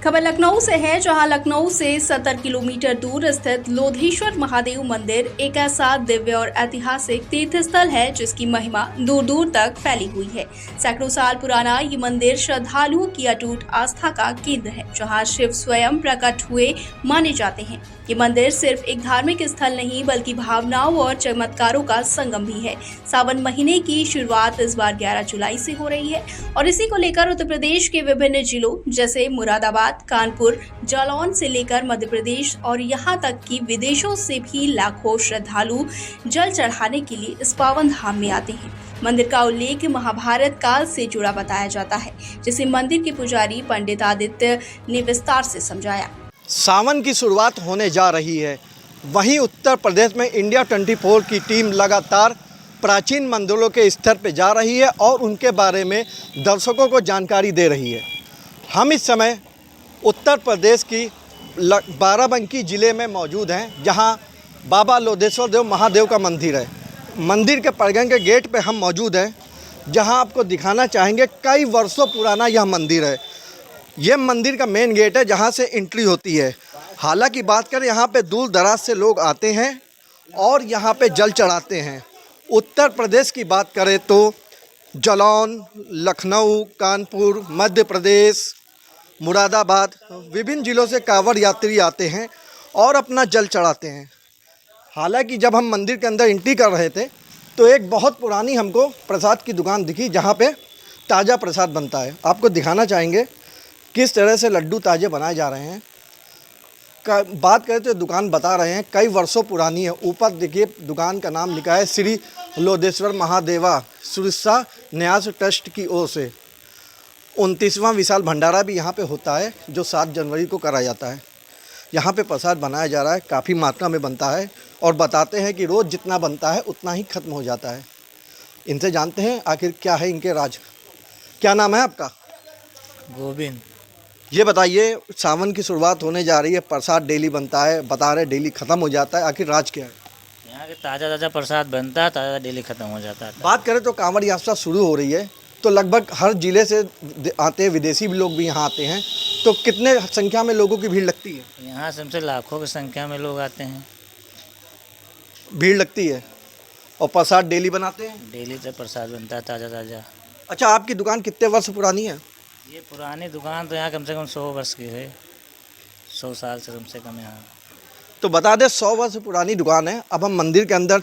खबर लखनऊ से है, जहां लखनऊ से 70 किलोमीटर दूर स्थित लोधेश्वर महादेव मंदिर एक ऐसा दिव्य और ऐतिहासिक तीर्थ स्थल है जिसकी महिमा दूर दूर तक फैली हुई है। सैकड़ों साल पुराना ये मंदिर श्रद्धालुओं की अटूट आस्था का केंद्र है, जहां शिव स्वयं प्रकट हुए माने जाते हैं। ये मंदिर सिर्फ एक धार्मिक स्थल नहीं बल्कि भावनाओं और चमत्कारों का संगम भी है। सावन महीने की शुरुआत इस बार 11 जुलाई से हो रही है और इसी को लेकर उत्तर प्रदेश के विभिन्न जिलों जैसे मुरादाबाद, कानपुर, जालौन से लेकर मध्य प्रदेश और यहाँ तक कि विदेशों से भी लाखों श्रद्धालु जल चढ़ाने के लिए इस पावन धाम में आते हैं। मंदिर का उल्लेख महाभारत काल से जुड़ा बताया जाता है, जिसे मंदिर के पुजारी पंडित आदित्य ने विस्तार से समझाया। सावन की शुरुआत होने जा रही है, वहीं उत्तर प्रदेश में इंडिया 24 की टीम लगातार प्राचीन मंदिरों के स्तर पर जा रही है और उनके बारे में दर्शकों को जानकारी दे रही है। हम इस समय उत्तर प्रदेश की बाराबंकी ज़िले में मौजूद हैं, जहां बाबा लोधेश्वर देव महादेव का मंदिर है। मंदिर के प्रगण के गेट पे हम मौजूद हैं, जहां आपको दिखाना चाहेंगे कई वर्षों पुराना यह मंदिर है। यह मंदिर का मेन गेट है जहां से एंट्री होती है। हालांकि बात करें, यहाँ पे दूर दराज से लोग आते हैं और यहाँ पे जल चढ़ाते हैं। उत्तर प्रदेश की बात करें तो जालौन, लखनऊ, कानपुर, मध्य प्रदेश, मुरादाबाद, विभिन्न ज़िलों से कांवड़ यात्री आते हैं और अपना जल चढ़ाते हैं। हालांकि जब हम मंदिर के अंदर एंट्री कर रहे थे तो एक बहुत पुरानी हमको प्रसाद की दुकान दिखी, जहाँ पे ताज़ा प्रसाद बनता है। आपको दिखाना चाहेंगे किस तरह से लड्डू ताज़े बनाए जा रहे हैं। बात करें तो दुकान बता रहे हैं कई वर्षों पुरानी है। ऊपर देखिए दुकान का नाम लिखा है श्री लोधेश्वर महादेवा सुरक्षा न्यास ट्रस्ट की ओर से। 29वां विशाल भंडारा भी यहाँ पे होता है, जो 7 जनवरी को करा जाता है। यहाँ पे प्रसाद बनाया जा रहा है, काफ़ी मात्रा में बनता है और बताते हैं कि रोज़ जितना बनता है उतना ही ख़त्म हो जाता है। इनसे जानते हैं आखिर क्या है इनके राज। क्या नाम है आपका? गोविंद। ये बताइए, सावन की शुरुआत होने जा रही है, प्रसाद डेली बनता है, बता रहे डेली ख़त्म हो जाता है, आखिर राज क्या है? यहाँ के ताज़ा प्रसाद बनता है, ताज़ा डेली ख़त्म हो जाता है। बात करें तो कांवड़ यात्रा शुरू हो रही है, तो लगभग हर ज़िले से आते हैं, विदेशी लोग भी यहाँ आते हैं। तो कितने संख्या में लोगों की भीड़ लगती है? यहाँ सबसे लाखों की संख्या में लोग आते हैं। भीड़ लगती है और प्रसाद डेली बनाते हैं? डेली से प्रसाद बनता है ताज़ा। अच्छा, आपकी दुकान कितने वर्ष पुरानी है? ये पुरानी दुकान तो यहाँ कम से कम 100 वर्ष की है, 100 साल से कम से कम यहाँ। तो बता दें 100 वर्ष पुरानी दुकान है। अब हम मंदिर के अंदर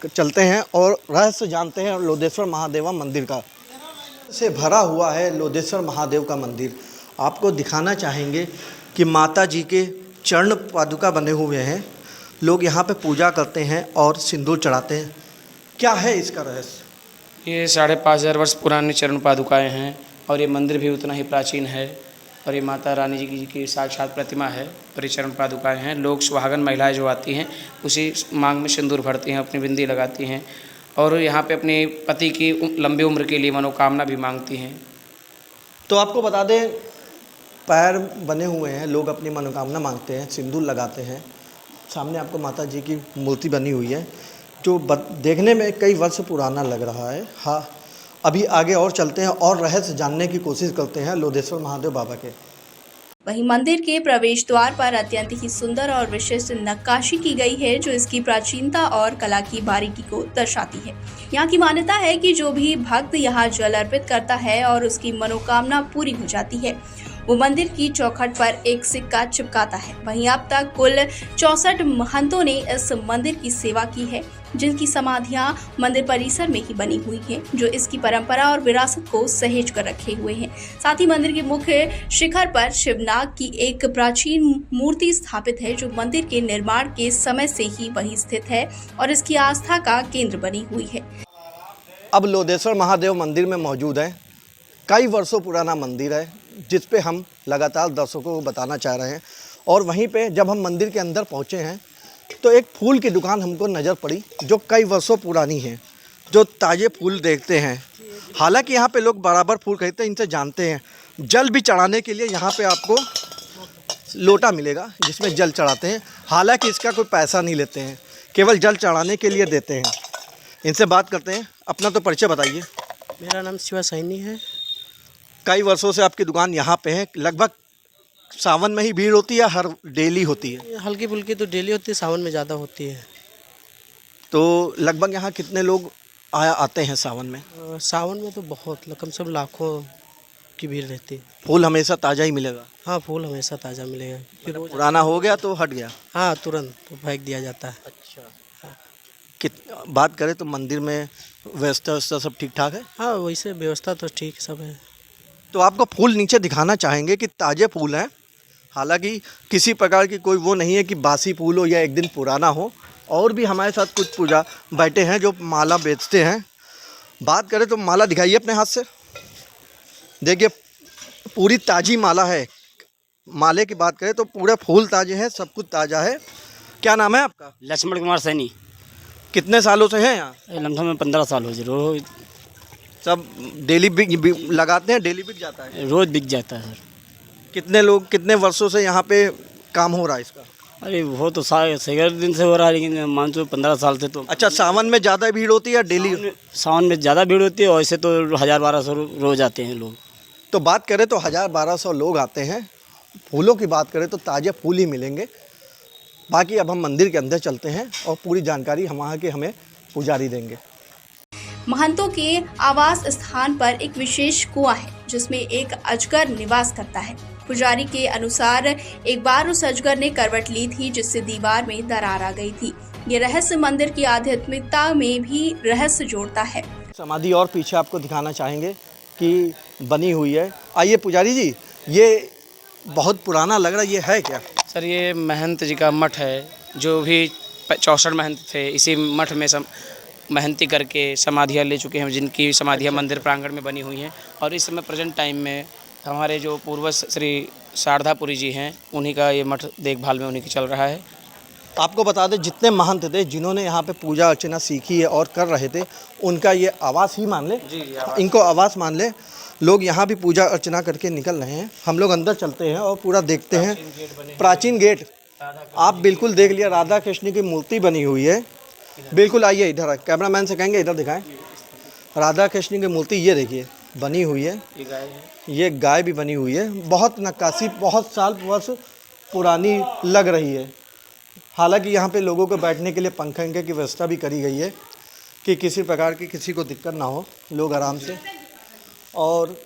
चलते हैं और रहस्य जानते हैं लोधेश्वर महादेवा मंदिर का। से भरा हुआ है लोधेश्वर महादेव का मंदिर। आपको दिखाना चाहेंगे कि माता जी के चरण पादुका बने हुए हैं। लोग यहाँ पे पूजा करते हैं और सिंदूर चढ़ाते हैं। क्या है इसका रहस्य? ये 5,500 वर्ष पुरानी चरण पादुकाएँ हैं और ये मंदिर भी उतना ही प्राचीन है और ये माता रानी जी की साक्षात प्रतिमा है और ये चरण पादुकाएँ हैं। लोग सुहागन महिलाएं जो आती हैं उसी मांग में सिंदूर भरती हैं, अपनी बिंदी लगाती हैं और यहाँ पे अपने पति की लंबी उम्र के लिए मनोकामना भी मांगती हैं। तो आपको बता दें, पैर बने हुए हैं, लोग अपनी मनोकामना मांगते हैं, सिंदूर लगाते हैं। सामने आपको माता जी की मूर्ति बनी हुई है, जो देखने में कई वर्ष पुराना लग रहा है। हाँ, अभी आगे और चलते हैं और रहस्य जानने की कोशिश करते हैं लोधेश्वर महादेव बाबा के। वहीं मंदिर के प्रवेश द्वार पर अत्यंत ही सुंदर और विशिष्ट नक्काशी की गई है, जो इसकी प्राचीनता और कला की बारीकी को दर्शाती है। यहाँ की मान्यता है कि जो भी भक्त यहाँ जल अर्पित करता है और उसकी मनोकामना पूरी हो जाती है, वो मंदिर की चौखट पर एक सिक्का चिपकाता है। वहीं अब तक कुल 64 महंतों ने इस मंदिर की सेवा की है, जिनकी समाधियां मंदिर परिसर में ही बनी हुई हैं, जो इसकी परंपरा और विरासत को सहेज कर रखे हुए हैं। साथ ही मंदिर के मुख्य शिखर पर शिवनाग की एक प्राचीन मूर्ति स्थापित है, जो मंदिर के निर्माण के समय से ही वहीं स्थित है और इसकी आस्था का केंद्र बनी हुई है। अब लोधेश्वर महादेव मंदिर में मौजूद है। कई वर्षों पुराना मंदिर है, जिस पे हम लगातार दर्शकों को बताना चाह रहे हैं। और वहीं पे जब हम मंदिर के अंदर पहुंचे हैं तो एक फूल की दुकान हमको नज़र पड़ी, जो कई वर्षों पुरानी है, जो ताज़े फूल देखते हैं। हालांकि यहाँ पे लोग बराबर फूल खरीदते हैं, इनसे जानते हैं। जल भी चढ़ाने के लिए यहाँ पे आपको लोटा मिलेगा, जिसमें जल चढ़ाते हैं। हालांकि इसका कोई पैसा नहीं लेते हैं, केवल जल चढ़ाने के लिए देते हैं। इनसे बात करते हैं। अपना तो परिचय बताइए। मेरा नाम शिवा सैनी है। कई वर्षों से आपकी दुकान यहाँ पे है, लगभग सावन में ही भीड़ होती है, हर डेली होती है? हल्की फुल्की तो डेली होती है, सावन में ज़्यादा होती है। तो लगभग यहाँ कितने लोग आते हैं सावन में? सावन में तो बहुत कम से कम लाखों की भीड़ रहती है। फूल हमेशा ताज़ा ही मिलेगा? हाँ, फूल हमेशा ताज़ा मिलेगा। फिर रोज पुराना हो गया तो हट गया? हाँ, तुरंत तो फेंक दिया जाता है। अच्छा। बात करें तो मंदिर में व्यवस्था सब ठीक ठाक है? हाँ, वैसे व्यवस्था तो ठीक सब है। तो आपको फूल नीचे दिखाना चाहेंगे कि ताज़े फूल हैं, हालांकि किसी प्रकार की कोई वो नहीं है कि बासी फूल हो या एक दिन पुराना हो। और भी हमारे साथ कुछ पूजा बैठे हैं जो माला बेचते हैं। बात करें तो माला दिखाइए अपने हाथ से। देखिए पूरी ताज़ी माला है। माले की बात करें तो पूरे फूल ताज़े हैं, सब कुछ ताज़ा है। क्या नाम है आपका? लक्ष्मण कुमार सैनी। कितने सालों से हैं यहाँ? लमसम में 15 साल हो जाए। रोज सब डेली लगाते हैं, डेली बिक जाता है? रोज बिक जाता है सर। कितने लोग कितने वर्षों से यहाँ पे काम हो रहा है इसका? अरे वो तो सैकड़ों दिन से हो रहा है, लेकिन मान लो 15 साल से तो। अच्छा, सावन में ज़्यादा भीड़ होती है या डेली? सावन में ज़्यादा भीड़ होती है, वैसे तो 1000-1200 रोज आते हैं लोग। तो बात करें तो 1000-1200 लोग आते हैं। फूलों की बात करें तो ताज़े फूल ही मिलेंगे। बाकी अब हम मंदिर के अंदर चलते हैं और पूरी जानकारी हम वहाँ के हमें पुजारी देंगे। महंतों के आवास स्थान पर एक विशेष कुआं है जिसमें एक अजगर निवास करता है। पुजारी के अनुसार एक बार उस अजगर ने करवट ली थी जिससे दीवार में दरार आ गई थी। ये रहस्य मंदिर की आध्यात्मिकता में भी रहस्य जोड़ता है। समाधि और पीछे आपको दिखाना चाहेंगे कि बनी हुई है। आइए पुजारी जी, ये बहुत पुराना लग रहा है, ये है क्या? सर ये महंत जी का मठ है। जो भी 64 महंत थे इसी मठ में महंती करके समाधियाँ ले चुके हैं, जिनकी समाधियाँ मंदिर प्रांगण में बनी हुई हैं। और इस समय प्रेजेंट टाइम में हमारे जो पूर्वज श्री शारदापुरी जी हैं, उन्हीं का ये मठ देखभाल में उन्हीं की चल रहा है। आपको बता दें जितने महंत थे जिन्होंने यहाँ पे पूजा अर्चना सीखी है और कर रहे थे, उनका ये आवास ही मान ले। इनको आवास मान ले। लोग यहाँ भी पूजा अर्चना करके निकल रहे हैं। हम लोग अंदर चलते हैं और पूरा देखते हैं। प्राचीन गेट आप बिल्कुल देख लिया, राधा कृष्ण की मूर्ति बनी हुई है। बिल्कुल आइए इधर, कैमरामैन से कहेंगे इधर दिखाएं। राधा कृष्ण की मूर्ति ये देखिए बनी हुई है। ये गाय भी बनी हुई है। बहुत नक्काशी बहुत साल वर्ष पुरानी लग रही है। हालांकि यहाँ पे लोगों को बैठने के लिए पंखे की व्यवस्था भी करी गई है कि किसी प्रकार की किसी को दिक्कत ना हो, लोग आराम से। और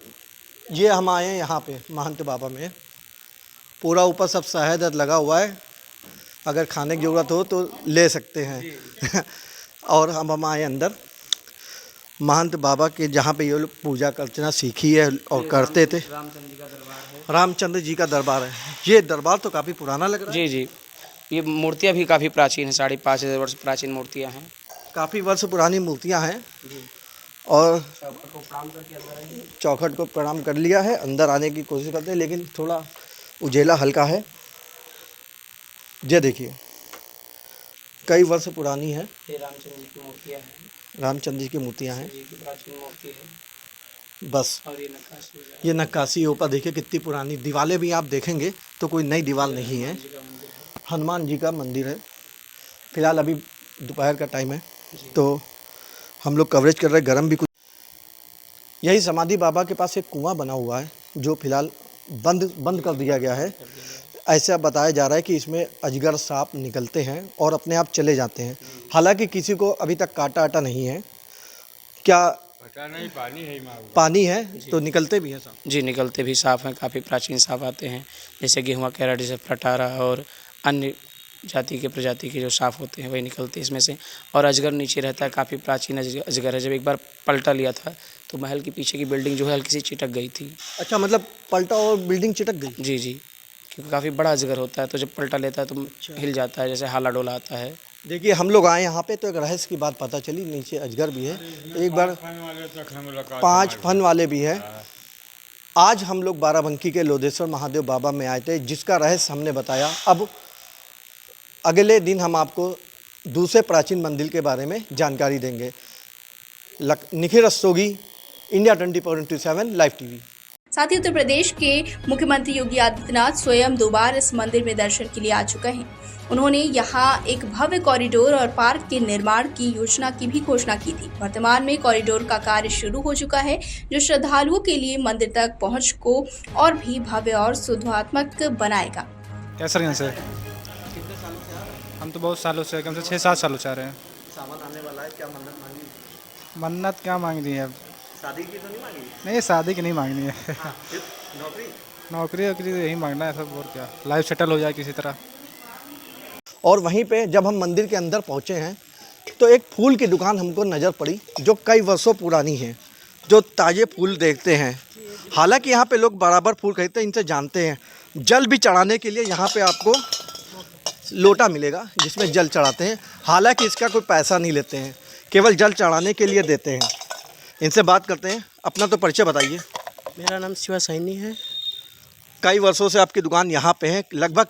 ये हम आए हैं यहाँ पे महंत बाबा में। पूरा ऊपर सब शहद लगा हुआ है, अगर खाने की ज़रूरत हो तो ले सकते हैं। और हम आए अंदर महंत बाबा के जहाँ पे ये लोग पूजा अर्चना सीखी है और करते थे। रामचंद्र जी का दरबार है। ये दरबार तो काफ़ी पुराना लग रहा है। जी जी, ये मूर्तियाँ भी काफ़ी प्राचीन हैं, 5,500 वर्ष प्राचीन मूर्तियाँ हैं। काफ़ी वर्ष पुरानी मूर्तियाँ हैं। और चौखट को प्रणाम कर लिया है, अंदर आने की कोशिश करते हैं लेकिन थोड़ा उजेला हल्का है। ये देखिए कई वर्ष पुरानी है। रामचंद्र जी की मूर्तियाँ हैं। रामचंद्र जी की मूर्तियाँ हैं। प्राचीन मूर्ति है बस। और ये नक्काशी ऊपर देखिए कितनी पुरानी। दीवारें भी आप देखेंगे तो कोई नई दीवार नहीं है। हनुमान जी का मंदिर है। फिलहाल अभी दोपहर का टाइम है तो हम लोग कवरेज कर रहे हैं। गर्म भी कुछ। यही समाधि बाबा के पास एक कुआं बना हुआ है जो फिलहाल बंद कर दिया गया है। ऐसा बताया जा रहा है कि इसमें अजगर सांप निकलते हैं और अपने आप चले जाते हैं। हालांकि किसी को अभी तक काटा नहीं है। क्या पता नहीं, पानी है तो निकलते भी हैं सांप? जी, निकलते भी सांप हैं। काफ़ी प्राचीन सांप आते हैं, जैसे गेहुआ कैरा, जैसे फटारा और अन्य जाति के प्रजाति के जो सांप होते हैं वही निकलते हैं इसमें से। और अजगर नीचे रहता है, काफ़ी प्राचीन अजगर है। जब एक बार पलटा लिया था तो महल के पीछे की बिल्डिंग जो है हल्की सी चिटक गई थी। अच्छा, मतलब पलटा और बिल्डिंग चिटक गई? जी जी, क्योंकि काफ़ी बड़ा अजगर होता है तो जब पलटा लेता है तो हिल जाता है, जैसे हाला डोला आता है। देखिए हम लोग आए यहाँ पे तो एक रहस्य की बात पता चली। नीचे अजगर भी है, एक बार 5 फन वाले भी हैं। आज हम लोग बाराबंकी के लोधेश्वर महादेव बाबा में आए थे जिसका रहस्य हमने बताया। अब अगले दिन हम आपको दूसरे प्राचीन मंदिर के बारे में जानकारी देंगे। Nikhil Rastogi, India 24/7 live TV. साथ ही उत्तर प्रदेश के मुख्यमंत्री योगी आदित्यनाथ स्वयं 2 बार इस मंदिर में दर्शन के लिए आ चुके हैं। उन्होंने यहाँ एक भव्य कॉरिडोर और पार्क के निर्माण की योजना की भी घोषणा की थी। वर्तमान में कॉरिडोर का कार्य शुरू हो चुका है, जो श्रद्धालुओं के लिए मंदिर तक पहुँच को और भी भव्य और सुविधात्मक बनाएगा। कैसरगंज से हम तो बहुत सालों से, कम से 6-7 सालों से आ रहे हैं। सावन आने वाला है, क्या मन्नत मांगी? मन्नत क्या मांगनी है? शादी की तो नहीं मांगी? नहीं, शादी की नहीं मांगनी है। फिर नौकरी? नौकरी वोकरी तो यही मांगना है सब, और क्या, लाइफ सेटल हो जाए किसी तरह। और वहीं पे जब हम मंदिर के अंदर पहुंचे हैं तो एक फूल की दुकान हमको नज़र पड़ी जो कई वर्षों पुरानी है, जो ताज़े फूल देखते हैं। हालांकि यहाँ पे लोग बराबर फूल खरीदते हैं, इनसे जानते हैं। जल भी चढ़ाने के लिए यहाँ पे आपको लोटा मिलेगा जिसमें जल चढ़ाते हैं। हालांकि इसका कोई पैसा नहीं लेते हैं, केवल जल चढ़ाने के लिए देते हैं। इनसे बात करते हैं। अपना तो परिचय बताइए। मेरा नाम शिवा सैनी है। कई वर्षों से आपकी दुकान यहाँ पे है। लगभग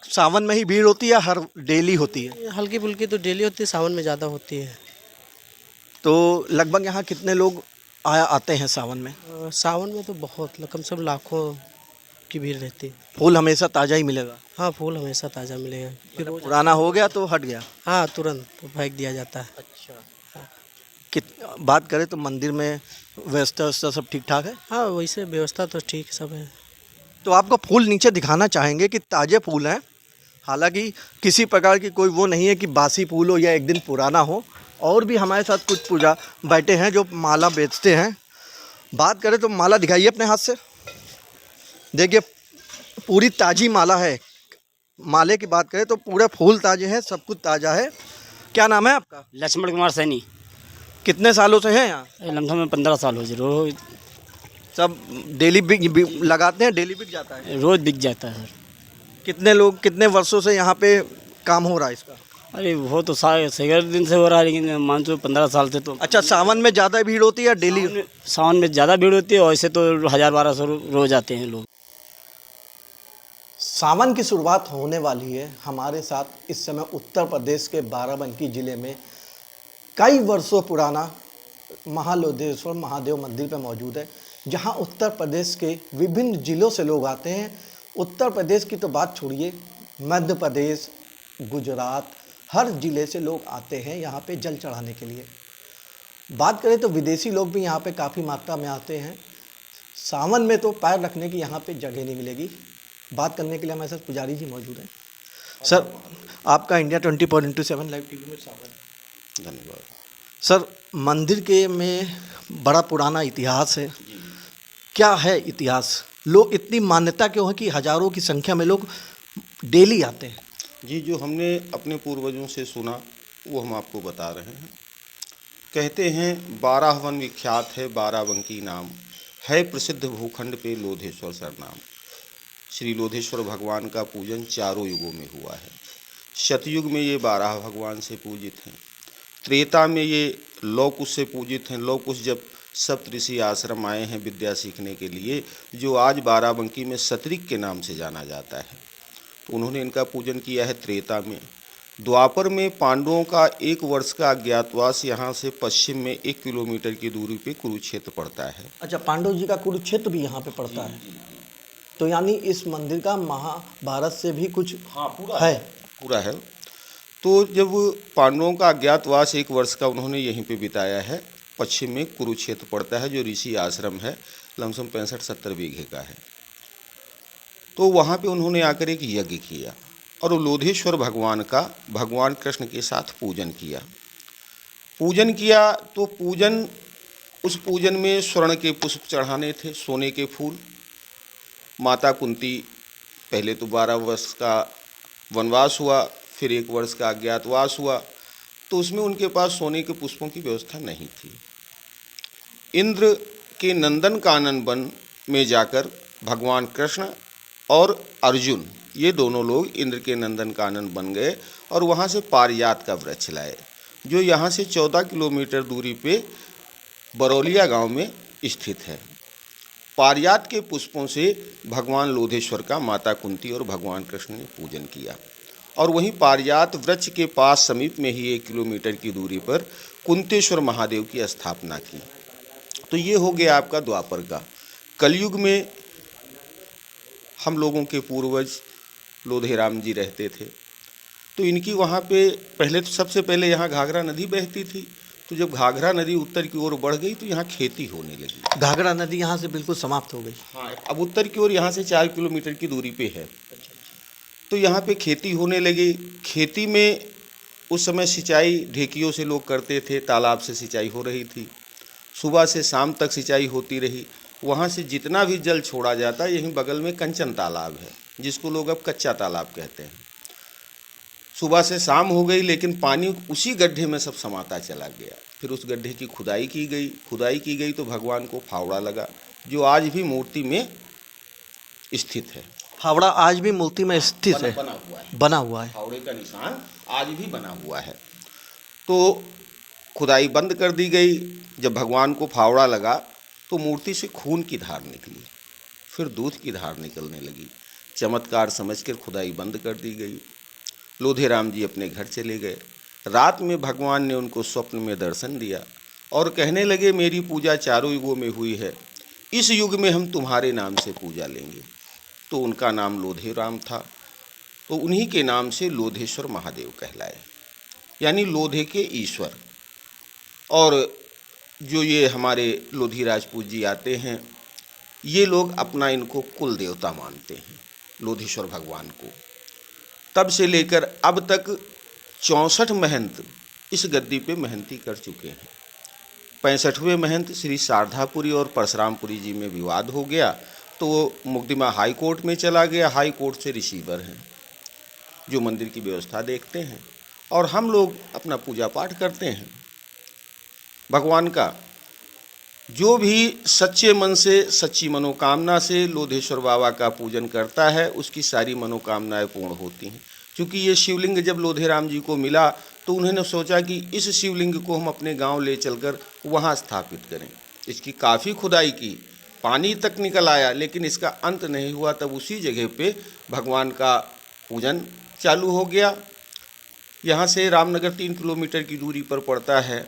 सावन में ही भीड़ होती है, हर डेली होती है? हल्की फुल्की तो डेली होती है, सावन में ज़्यादा होती है। तो लगभग यहाँ कितने लोग आते हैं सावन में? सावन में तो बहुत, कम से कम लाखों की भीड़ रहती है। फूल हमेशा ताज़ा ही मिलेगा? हाँ, फूल हमेशा ताज़ा मिलेगा। फिर रोज पुराना हो गया तो हट गया? हाँ, तुरंत फेंक दिया जाता है। अच्छा। बात करें तो मंदिर में व्यवस्था सब ठीक ठाक है? हाँ, वैसे व्यवस्था तो ठीक सब है। तो आपको फूल नीचे दिखाना चाहेंगे कि ताज़े फूल हैं। हालांकि किसी प्रकार की कोई वो नहीं है कि बासी फूल हो या एक दिन पुराना हो। और भी हमारे साथ कुछ पूजा बैठे हैं जो माला बेचते हैं। बात करें तो माला दिखाइए अपने हाथ से। देखिए पूरी ताज़ी माला है। माले की बात करें तो पूरे फूल ताज़े हैं, सब कुछ ताज़ा है। क्या नाम है आपका? लक्ष्मण कुमार सैनी। कितने सालों से हैं यहाँ? लमसम में 15 साल हो, रोज सब डेली लगाते हैं? डेली बिक जाता है? रोज बिक जाता है सर। कितने लोग कितने वर्षों से यहाँ पे काम हो रहा है इसका? अरे वो तो सैकड़ों दिन से हो रहा है, लेकिन मान लो 15 साल से तो। अच्छा, सावन में ज़्यादा भीड़ होती है या डेली? सावन में ज़्यादा भीड़ होती है, वैसे तो 1000-1200 रोज आते हैं लोग। सावन की शुरुआत होने वाली है। हमारे साथ इस समय उत्तर प्रदेश के बाराबंकी ज़िले में कई वर्षों पुराना महालोधेश्वर महादेव मंदिर पर मौजूद है, जहां उत्तर प्रदेश के विभिन्न ज़िलों से लोग आते हैं। उत्तर प्रदेश की तो बात छोड़िए, मध्य प्रदेश, गुजरात, हर ज़िले से लोग आते हैं यहाँ पे जल चढ़ाने के लिए। बात करें तो विदेशी लोग भी यहाँ पे काफ़ी मात्रा में आते हैं। सावन में तो पैर रखने की यहाँ पे जगह नहीं मिलेगी। बात करने के लिए हमारे साथ पुजारी जी मौजूद हैं। सर, आपका इंडिया 24/7 लाइव टीवी में स्वागत है। धन्यवाद। सर, मंदिर के में बड़ा पुराना इतिहास है। क्या है इतिहास? लोग इतनी मान्यता क्यों है कि हज़ारों की संख्या में लोग डेली आते हैं? जी, जो हमने अपने पूर्वजों से सुना वो हम आपको बता रहे हैं। कहते हैं 12 वन विख्यात है बाराबंकी नाम, है प्रसिद्ध भूखंड पे लोधेश्वर सरनाम। श्री लोधेश्वर भगवान का पूजन चारों युगों में हुआ है। सतयुग में ये 12 भगवान से पूजित हैं। त्रेता में ये लौकुश से पूजित हैं। लौकुश जब सप्तऋषि आश्रम आए हैं विद्या सीखने के लिए, जो आज बाराबंकी में सतरिक के नाम से जाना जाता है, तो उन्होंने इनका पूजन किया है त्रेता में। द्वापर में पांडवों का 1 वर्ष का अज्ञातवास यहाँ से पश्चिम में 1 किलोमीटर की दूरी पे कुरुक्षेत्र पड़ता है। अच्छा, पांडव जी का कुरुक्षेत्र भी यहाँ पे पड़ता है। तो यानी इस मंदिर का महाभारत से भी कुछ पूरा है। तो जब पांडवों का अज्ञातवास 1 वर्ष का उन्होंने यहीं पे बिताया है। पश्चिम में कुरुक्षेत्र पड़ता है, जो ऋषि आश्रम है, लमसम 65-70 बीघे का है। तो वहाँ पे उन्होंने आकर एक यज्ञ किया और लोधेश्वर भगवान का भगवान कृष्ण के साथ पूजन किया। तो उस पूजन में स्वर्ण के पुष्प चढ़ाने थे, सोने के फूल। माता कुंती, पहले तो 12 वर्ष का वनवास हुआ, फिर 1 वर्ष का अज्ञातवास हुआ, तो उसमें उनके पास सोने के पुष्पों की व्यवस्था नहीं थी। इंद्र के नंदन कानन वन में जाकर भगवान कृष्ण और अर्जुन, ये दोनों लोग इंद्र के नंदन कानन बन गए और वहाँ से पारिजात का वृक्ष लाए, जो यहाँ से 14 किलोमीटर दूरी पे बरौलिया गांव में स्थित है। पारिजात के पुष्पों से भगवान लोधेश्वर का माता कुंती और भगवान कृष्ण ने पूजन किया और वहीं पारिजात वृक्ष के पास समीप में ही 1 किलोमीटर की दूरी पर कुंतेश्वर महादेव की स्थापना की। तो ये हो गया आपका द्वापर का। कलयुग में हम लोगों के पूर्वज लोधेराम जी रहते थे, तो इनकी वहाँ पे पहले तो सबसे पहले यहाँ घाघरा नदी बहती थी। तो जब घाघरा नदी उत्तर की ओर बढ़ गई तो यहाँ खेती होने लगी। घाघरा नदी यहाँ से बिल्कुल समाप्त हो गई। हाँ, अब उत्तर की ओर यहाँ से 4 किलोमीटर की दूरी पे है। तो यहाँ पे खेती होने लगी। खेती में उस समय सिंचाई ढेकियों से लोग करते थे, तालाब से सिंचाई हो रही थी। सुबह से शाम तक सिंचाई होती रही। वहाँ से जितना भी जल छोड़ा जाता, यहीं बगल में कंचन तालाब है, जिसको लोग अब कच्चा तालाब कहते हैं। सुबह से शाम हो गई, लेकिन पानी उसी गड्ढे में सब समाता चला गया। फिर उस गड्ढे की खुदाई की गई तो भगवान को फावड़ा लगा, जो आज भी मूर्ति में स्थित है। फावड़ा आज भी मूर्ति में स्थित है, बना हुआ है। फावड़े का निशान आज भी बना हुआ है। तो खुदाई बंद कर दी गई। जब भगवान को फावड़ा लगा तो मूर्ति से खून की धार निकली, फिर दूध की धार निकलने लगी। चमत्कार समझकर खुदाई बंद कर दी गई। लोधेराम जी अपने घर चले गए। रात में भगवान ने उनको स्वप्न में दर्शन दिया और कहने लगे, मेरी पूजा चारों युगों में हुई है, इस युग में हम तुम्हारे नाम से पूजा लेंगे। तो उनका नाम लोधेराम था, तो उन्हीं के नाम से लोधेश्वर महादेव कहलाए, यानी लोधे के ईश्वर। और जो ये हमारे लोधी राजपूत जी आते हैं, ये लोग अपना इनको कुल देवता मानते हैं, लोधेश्वर भगवान को। तब से लेकर अब तक 64 महंत इस गद्दी पे महंती कर चुके हैं। 65वें महंत श्री शारदापुरी और परशुरामपुरी जी में विवाद हो गया, तो वो मुकदमा हाई कोर्ट में चला गया। हाई कोर्ट से रिसीवर हैं जो मंदिर की व्यवस्था देखते हैं, और हम लोग अपना पूजा पाठ करते हैं। भगवान का जो भी सच्चे मन से, सच्ची मनोकामना से लोधेश्वर बाबा का पूजन करता है, उसकी सारी मनोकामनाएं पूर्ण होती हैं। क्योंकि ये शिवलिंग जब लोधेराम जी को मिला तो उन्होंने सोचा कि इस शिवलिंग को हम अपने गांव ले चलकर वहां स्थापित करें। इसकी काफ़ी खुदाई की, पानी तक निकल आया, लेकिन इसका अंत नहीं हुआ। तब उसी जगह पे भगवान का पूजन चालू हो गया। यहाँ से रामनगर 3 किलोमीटर की दूरी पर पड़ता है।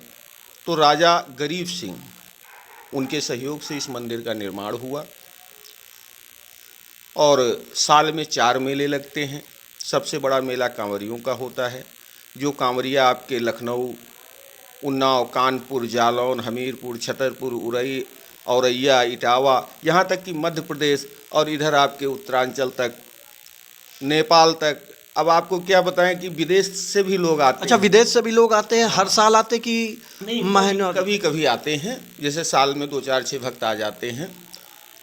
तो राजा गरीब सिंह, उनके सहयोग से इस मंदिर का निर्माण हुआ। और साल में 4 मेले लगते हैं। सबसे बड़ा मेला कांवरियों का होता है, जो कांवरिया आपके लखनऊ, उन्नाव, कानपुर, जालौन, हमीरपुर, छतरपुर, उरई, औरैया, इटावा, यहाँ तक कि मध्य प्रदेश और इधर आपके उत्तरांचल तक, नेपाल तक। अब आपको क्या बताएं कि विदेश से भी लोग आते हैं। अच्छा, विदेश से भी लोग आते हैं? हर साल आते कि महीनों? कभी कभी आते हैं, जैसे साल में 2-4-6 भक्त आ जाते हैं।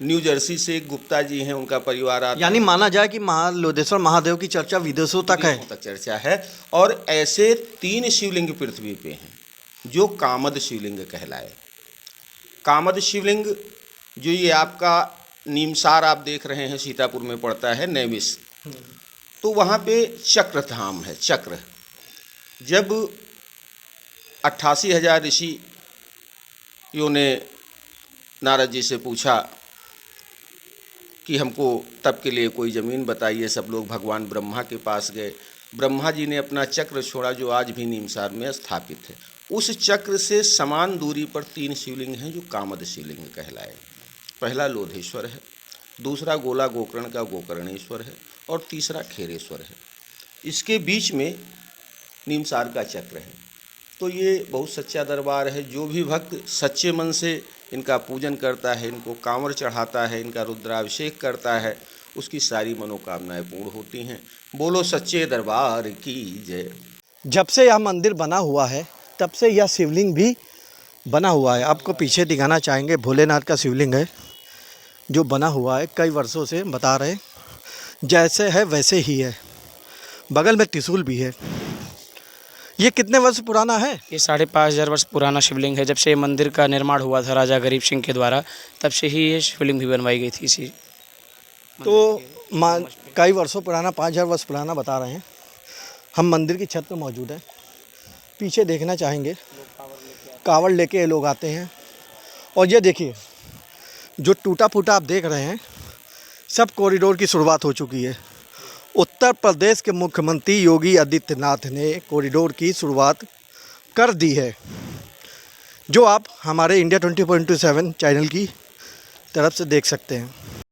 न्यू जर्सी से एक गुप्ता जी हैं, उनका परिवार आता है। यानी माना जाए कि लोधेश्वर महादेव की चर्चा विदेशों तक है। तक चर्चा है। और ऐसे 3 शिवलिंग पृथ्वी पे हैं जो कामद शिवलिंग कहलाए। कामद शिवलिंग जो ये आपका नीमसार आप देख रहे हैं, सीतापुर में पड़ता है, नैमिष, तो वहाँ पे चक्र धाम है। चक्र, जब 88,000 ऋषियों ने नारद जी से पूछा कि हमको तब के लिए कोई ज़मीन बताइए, सब लोग भगवान ब्रह्मा के पास गए। ब्रह्मा जी ने अपना चक्र छोड़ा, जो आज भी नीमसार में स्थापित है। उस चक्र से समान दूरी पर 3 शिवलिंग हैं जो कामद शिवलिंग कहलाए। पहला लोधेश्वर है, दूसरा गोला गोकर्ण का गोकर्णेश्वर है, और तीसरा खेरेश्वर है। इसके बीच में नीमसार का चक्र है। तो ये बहुत सच्चा दरबार है। जो भी भक्त सच्चे मन से इनका पूजन करता है, इनको कांवर चढ़ाता है, इनका रुद्राभिषेक करता है, उसकी सारी मनोकामनाएं पूर्ण होती हैं। बोलो सच्चे दरबार की जय। जब से यह मंदिर बना हुआ है तब से यह शिवलिंग भी बना हुआ है। आपको पीछे दिखाना चाहेंगे, भोलेनाथ का शिवलिंग है जो बना हुआ है, कई वर्षों से बता रहे, जैसे है वैसे ही है। बगल में त्रिशूल भी है। ये कितने वर्ष पुराना है? ये 5,500 वर्ष पुराना शिवलिंग है। जब से ये मंदिर का निर्माण हुआ था राजा गरीब सिंह के द्वारा, तब से ही ये शिवलिंग भी बनवाई गई थी इसी। तो कई वर्षों पुराना, 5,000 वर्ष पुराना बता रहे हैं। हम मंदिर की छत पर मौजूद हैं। पीछे देखना चाहेंगे, कावड़ लेके ये लोग आते हैं। और ये देखिए, जो टूटा फूटा आप देख रहे हैं, सब कॉरिडोर की शुरुआत हो चुकी है। उत्तर प्रदेश के मुख्यमंत्री योगी आदित्यनाथ ने कॉरिडोर की शुरुआत कर दी है, जो आप हमारे इंडिया 20.7 चैनल की तरफ से देख सकते हैं।